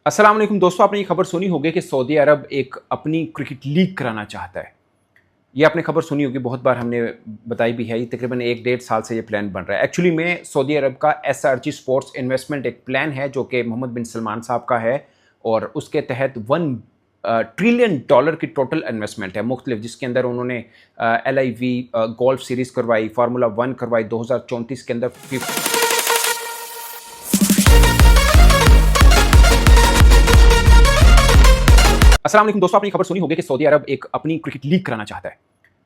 अस्सलाम वालेकुम दोस्तों, आपने ये खबर सुनी होगी कि सऊदी अरब एक अपनी क्रिकेट लीग कराना चाहता है। ये आपने खबर सुनी होगी, बहुत बार हमने बताई भी है। ये तकरीबन 1 डेढ़ साल से ये प्लान बन रहा है। एक्चुअली में सऊदी अरब का एसआरजी स्पोर्ट्स इन्वेस्टमेंट एक प्लान है जो कि मोहम्मद बिन सलमान साहब का है और उसके तहत 1 ट्रिलियन डॉलर की टोटल इन्वेस्टमेंट है मुख्तलिफ, जिसके अंदर उन्होंने LIV गोल्फ सीरीज़ करवाई, फार्मूला 1 करवाई, 2034 के अंदर अस्सलाम वालेकुम दोस्तों, आपने ये खबर सुनी होगी कि सऊदी अरब एक अपनी क्रिकेट लीग कराना चाहता है।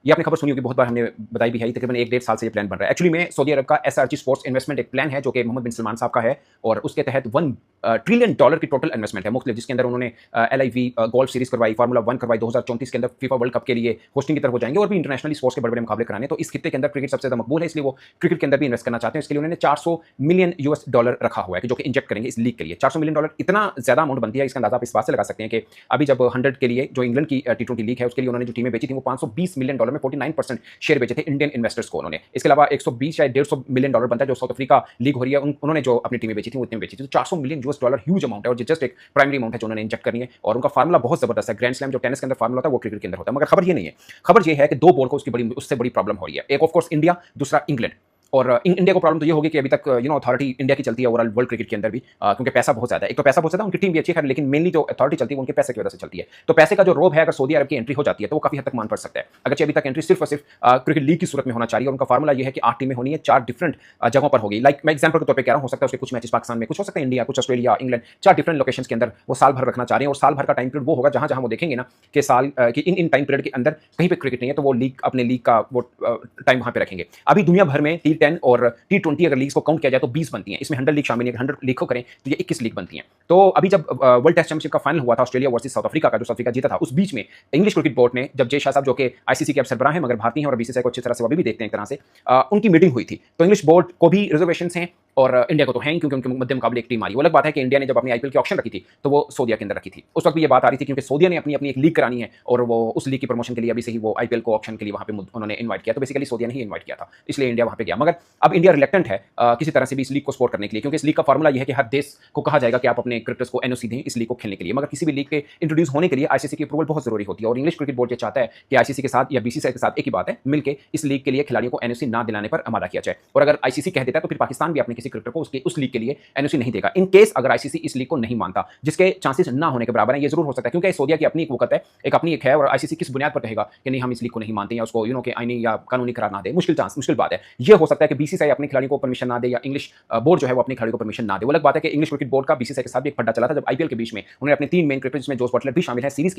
ये आपने खबर सुनी होगी, बहुत बार हमने बताई भी है। तकरीबन 1 डेढ़ साल से ये प्लान बन रहा है। एक्चुअली में सऊदी अरब का एसआरजी स्पोर्ट्स इन्वेस्टमेंट एक प्लान है जो कि मोहम्मद बिन सलमान साहब का है और उसके तहत 1 ट्रिलियन डॉलर की टोटल इन्वेस्टमेंट है मुख्तलिफ, जिसके अंदर उन्होंने LIV गोल्फ सीरीज़ करवाई, फार्मूला 1 करवाई, 2034 के अंदर फीफा वर्ल्ड कप के लिए होस्टिंग की तरफ हो जाएंगे और भी इंटरनेशनली स्पोर्ट्स के बड़े-बड़े मुकाबले कराने। तो इस खित्ते के अंदर क्रिकेट सबसे ज़्यादा मकबूल है, इसलिए वो क्रिकेट के अंदर भी इन्वेस्ट करना चाहते हैं। इसके लिए उन्होंने $400 मिलियन रखा हुआ है कि जो कि इंजेक्ट करेंगे इस लीग के लिए। $400 मिलियन इतना ज़्यादा अमाउंट बनती है, इसका अंदाजा आप इस बात से लगा सकते हैं कि अभी जब 100 के लिए जो इंग्लैंड की T20 लीग है उसके लिए उन्होंने जो टीमें बेची थी वो $520 मिलियन में 49% शेयर बेचे थे इंडियन इन्वेस्टर्स को उन्होंने। इसके अलावा 120 या $150 मिलियन बनता है जो साउथ अफ्रीका लीग हो रही है, उन्होंने जो अपनी टीमें बेची थी वो इतने बेची थी। तो $400 मिलियन ह्यूज अमाउंट है और जस्ट एक प्राइमरी अमाउंट है जो उन्होंने इंजेक्ट करनी है और उनका फार्मूला बहुत जबरदस्त है। ग्रैंड स्लैम जो टेनिस के अंदर फार्मूला होता है वो क्रिकेट के अंदर होता है। मगर खबर ये नहीं है, खबर ये है कि 2 बोर्ड को उससे बड़ी प्रॉब्लम हो रही है। एक ऑफ कोर्स इंडिया, दूसरा इंग्लैंड। और इंडिया को प्रॉब्लम तो ये होगी कि अभी तक अथॉरिटी इंडिया की चलती है ओवरऑल वर्ल्ड क्रिकेट के अंदर भी, क्योंकि पैसा बहुत ज़्यादा है। एक तो पैसा बहुत ज़्यादा, उनकी टीम भी अच्छी है, लेकिन मेनली जो अथॉरिटी चलती है वो उनके पैसे की वजह से चलती है। तो पैसे का जो रोब है, अगर सऊदी अरब की एंट्री हो जाती है तो वो काफ़ी हद तक मान पड़ सकता है। अगर अभी तक एंट्री सिर्फ और सिर्फ क्रिकेट लीग की सूरत में होना चाहिए और उनका फार्मूला ये है कि 8 टीमें होनी है, 4 डिफरेंट जगहों पर होगी। लाइक मैं एग्जाम्पल के तौर पर कह रहा हूँ, हो सकता है उसके कुछ मैचेस पाकिस्तान में, कुछ हो सकता है इंडिया, कुछ ऑस्ट्रेलिया, इंग्लैंड, 4 डिफरेंट लोकेशन के अंदर वो साल भर रखना चाह रहे हैं। और साल भर का टाइम पीरियड वो होगा जहां जहां वो देखेंगे ना कि साल कि इन टाइम पीरियड के अंदर कहीं पे क्रिकेट नहीं है तो वो लीग अपने लीग का वो टाइम वहां पे रखेंगे। अभी दुनिया भर में T10 और T20 अगर लीग्स को काउंट किया जाए तो 20 बनती हैं। इसमें 100 लीग शामिल है। 100 लीग को करें तो ये 21 लीग बनती हैं। तो अभी जब वर्ल्ड टेस्ट चैंपियनशिप का फाइनल हुआ था ऑस्ट्रेलिया वर्सेस साउथ अफ्रीका का, जो साउथ अफ्रीका जीता था, उस बीच में इंग्लिश क्रिकेट बोर्ड ने, जब जय शाह साहब जो कि ICC के अब सरबराह हैं मगर भारतीय हैं और BCCI को अच्छी तरह से वो भी देखते हैं एक तरह से, उनकी मीटिंग हुई थी। तो इंग्लिश बोर्ड को भी रिजर्वेशंस हैं और इंडिया को तो है ही, क्योंकि उनके मध्य मुकाबले एक टीम आ रही है। वो अलग बात है कि इंडिया ने जब अपनी IPL की ऑक्शन रखी थी तो वो सऊदीया के अंदर रखी थी। उस वक्त भी ये बात आ रही थी क्योंकि सऊदीया ने अपनी अपनी एक लीग करानी है और वो उस लीग की प्रमोशन के लिए अभी से ही वो IPL को ऑक्शन के लिए वहां पे उन्होंने इन्वाइट किया। तो बेसिकली सऊदीया ने ही इन्वाइट किया था, इसलिए इंडिया वहां पे गया। मगर अब इंडिया रिलेक्टेंट है किसी तरह से भी इस लीग को सपोर्ट करने के लिए, क्योंकि इस लीग का फार्मूला यह है कि हर देश को कहा जाएगा कि आप अपने क्रिकेटर्स को NOC दें इस लीग को खेलने के लिए। मगर किसी भी लीग के इंट्रोड्यूस होने के लिए ICC की अप्रूवल बहुत जरूरी होती है और इंग्लिश क्रिकेट बोर्ड ये चाहता है कि ICC के साथ या BCCI के साथ एक ही बात है, मिलकर इस लीग के लिए खिलाड़ियों को NOC ना दिलाने पर आमादा किया जाए। और अगर ICC कह देता है तो फिर पाकिस्तान भी अपने किसी क्रिकेटर को उस लीग के लिए NOC नहीं देगा। इन केस अगर ICC इस लीग को नहीं मानता, जिसके चांसेस ना होने के बराबर है, ये जरूर हो सकता है क्योंकि सऊदीया की अपनी एक वक़्त है, एक अपनी एक है, और ICC किस बुनियाद पर कहेगा कि नहीं हम इस लीग को नहीं मानते या उसको कि आईनी या कानूनी करार ना दे, मुश्किल बात है। ये हो सकता है कि BCCI अपने खिलाड़ियों को परमिशन ना दे या इंग्लिश बोर्ड जो है वो अपने खिलाड़ियों को परमिशन ना दे। वो अलग बात है कि इंग्लिश क्रिकेट बोर्ड का BCCI के साथ भी एक फड्डा चला था जब IPL के बीच में उन्होंने अपने 3 मेन क्रिकेटर्स जिसमें जोस बटलर भी शामिल है सीरीज के लिए